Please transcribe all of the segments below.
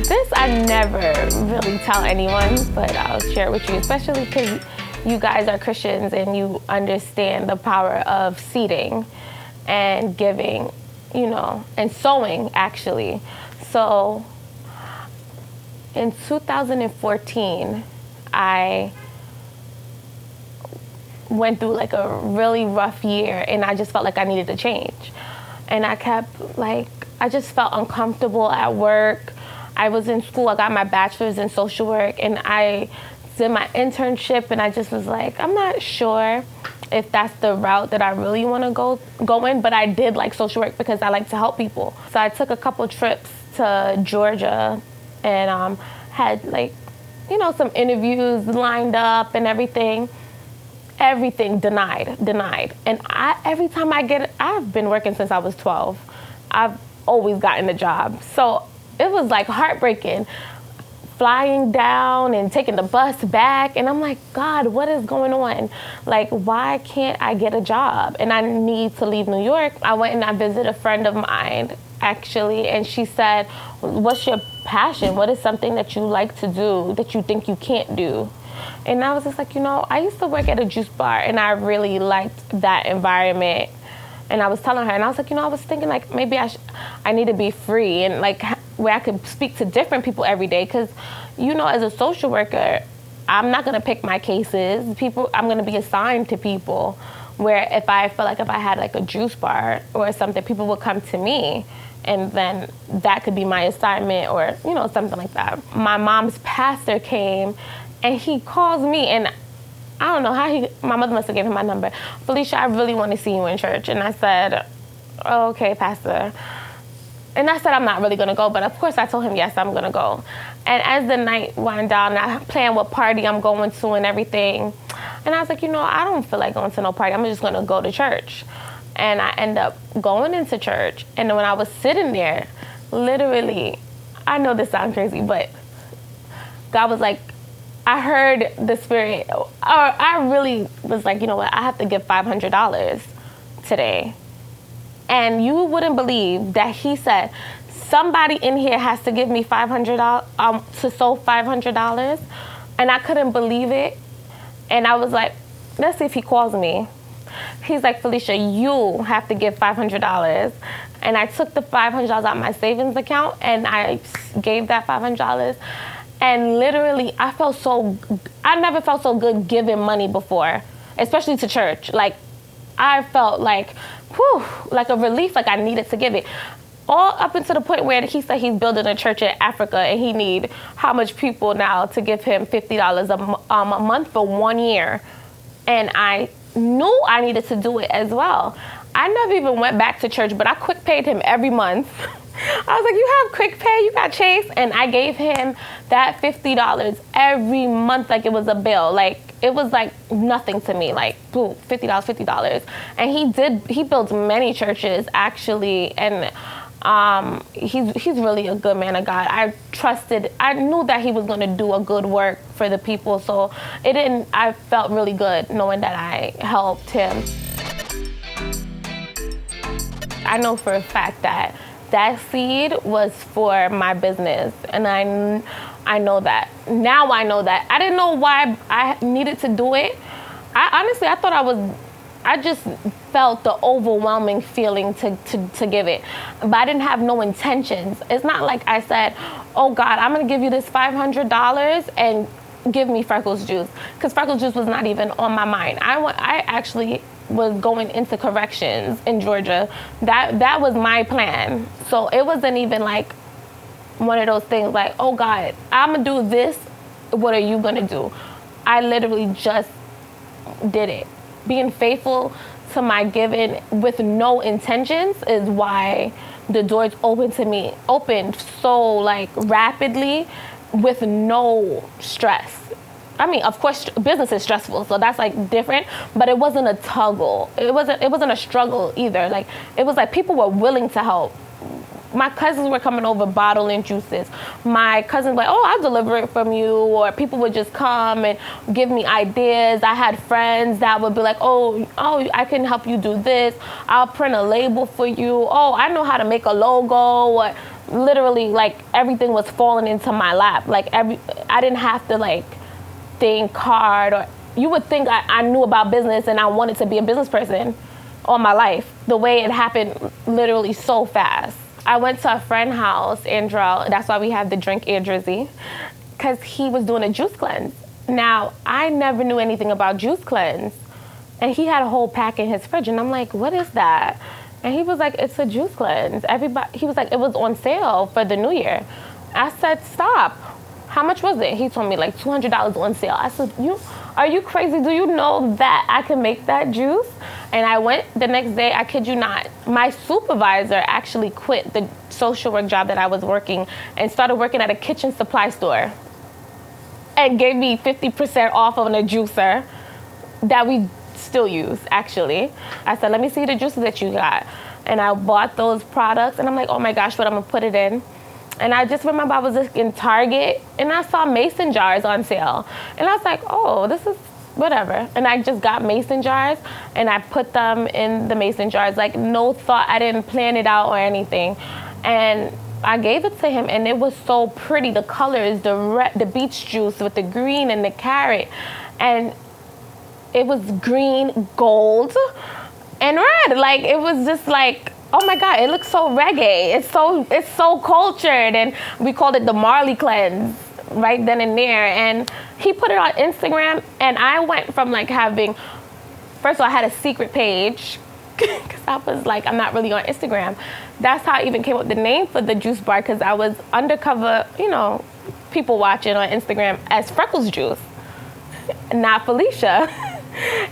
This I never really tell anyone, but I'll share it with you, especially because you guys are Christians and you understand the power of seeding and giving, you know, and sowing, actually. So in 2014, I went through like a really rough year, and I just felt like I needed to change. And I just felt uncomfortable at work. I was in school, I got my bachelor's in social work, and I did my internship, and I just was like, I'm not sure if that's the route that I really want to go in, but I did like social work because I like to help people. So I took a couple trips to Georgia and had like, you know, some interviews lined up and everything. Everything denied. And every time I've been working since I was 12. I've always gotten a job. So it was like heartbreaking, flying down and taking the bus back. And I'm like, God, what is going on? Like, why can't I get a job? And I need to leave New York. I went and I visited a friend of mine, actually, and she said, what's your passion? What is something that you like to do that you think you can't do? And I was just like, you know, I used to work at a juice bar, and I really liked that environment. And I was telling her, and I was like, you know, I was thinking like maybe I need to be free and like where I could speak to different people every day. Because, you know, as a social worker, I'm not going to pick my cases. I'm going to be assigned to people, where if I felt like if I had like a juice bar or something, people would come to me, and then that could be my assignment, or, you know, something like that. My mom's pastor came, and he calls me, and I don't know how my mother must have given him my number. Felicia, I really want to see you in church. And I said, oh, okay, Pastor. And I said, I'm not really going to go. But of course, I told him, yes, I'm going to go. And as the night wound down, I planned what party I'm going to and everything. And I was like, you know, I don't feel like going to no party. I'm just going to go to church. And I end up going into church. And when I was sitting there, literally, I know this sounds crazy, but God was like, I heard the Spirit, or I really was like, you know what, I have to give $500 today. And you wouldn't believe that he said, somebody in here has to give me $500, to sow $500. And I couldn't believe it. And I was like, let's see if he calls me. He's like, Felicia, you have to give $500. And I took the $500 out of my savings account, and I gave that $500. And literally, I never felt so good giving money before, especially to church. Like, I felt like, whew, like a relief, like I needed to give it. All up until the point where he said he's building a church in Africa, and he need how much people now to give him $50 a month for 1 year. And I knew I needed to do it as well. I never even went back to church, but I quick paid him every month. I was like, you have quick pay, you got Chase? And I gave him that $50 every month like it was a bill. Like, it was like nothing to me, like, boom, $50. And he built many churches, actually, and he's really a good man of God. I knew that he was going to do a good work for the people, so I felt really good knowing that I helped him. I know for a fact that seed was for my business, and I know that. Now I know that. I didn't know why I needed to do it. I just felt the overwhelming feeling to give it, but I didn't have no intentions. It's not like I said, oh God, I'm gonna give you this $500 and give me Freckles Juice, because Freckles Juice was not even on my mind. I actually was going into corrections in Georgia. That was my plan. So it wasn't even like one of those things like, oh God, I'm gonna do this, what are you gonna do? I literally just did it. Being faithful to my giving with no intentions is why the doors opened so like rapidly with no stress. I mean, of course, business is stressful, so that's like different, but it wasn't a tuggle. It wasn't a struggle either. Like, it was like people were willing to help. My cousins were coming over bottling juices. My cousins were like, oh, I'll deliver it from you. Or people would just come and give me ideas. I had friends that would be like, oh, I can help you do this. I'll print a label for you. Oh, I know how to make a logo. Or literally, like, everything was falling into my lap. Like, I didn't have to, like, think hard, or you would think I knew about business and I wanted to be a business person all my life. The way it happened literally so fast. I went to a friend's house, Andrew, that's why we have the drink Air Drizzy, because he was doing a juice cleanse. Now, I never knew anything about juice cleanse, and he had a whole pack in his fridge, and I'm like, what is that? And he was like, it's a juice cleanse. He was like, it was on sale for the new year. I said, stop. How much was it? He told me like $200 on sale. I said, are you crazy? Do you know that I can make that juice? And I went the next day, I kid you not. My supervisor actually quit the social work job that I was working and started working at a kitchen supply store and gave me 50% off on a juicer that we still use, actually. I said, let me see the juices that you got. And I bought those products, and I'm like, oh my gosh, what I'm gonna put it in. And I just remember I was just in Target, and I saw mason jars on sale. And I was like, oh, this is whatever. And I just got mason jars, and I put them in the mason jars, like no thought. I didn't plan it out or anything. And I gave it to him, and it was so pretty. The colors, the beach juice with the green and the carrot. And it was green, gold, and red. Like, it was just like, oh my God, it looks so reggae. It's so cultured. And we called it the Marley cleanse right then and there. And he put it on Instagram, and I went from like having, first of all, I had a secret page because I was like, I'm not really on Instagram. That's how I even came up with the name for the juice bar, because I was undercover, people watching on Instagram as Freckles Juice, not Felicia.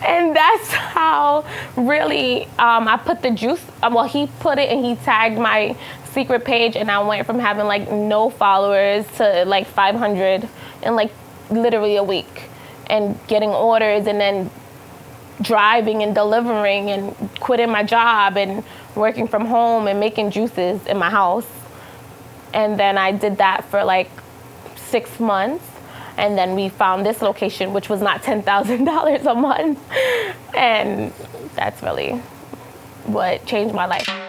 And that's how really I put the juice, he put it and he tagged my secret page, and I went from having like no followers to like 500 in like literally a week, and getting orders, and then driving and delivering, and quitting my job and working from home and making juices in my house. And then I did that for like 6 months. And then we found this location, which was not $10,000 a month. And that's really what changed my life.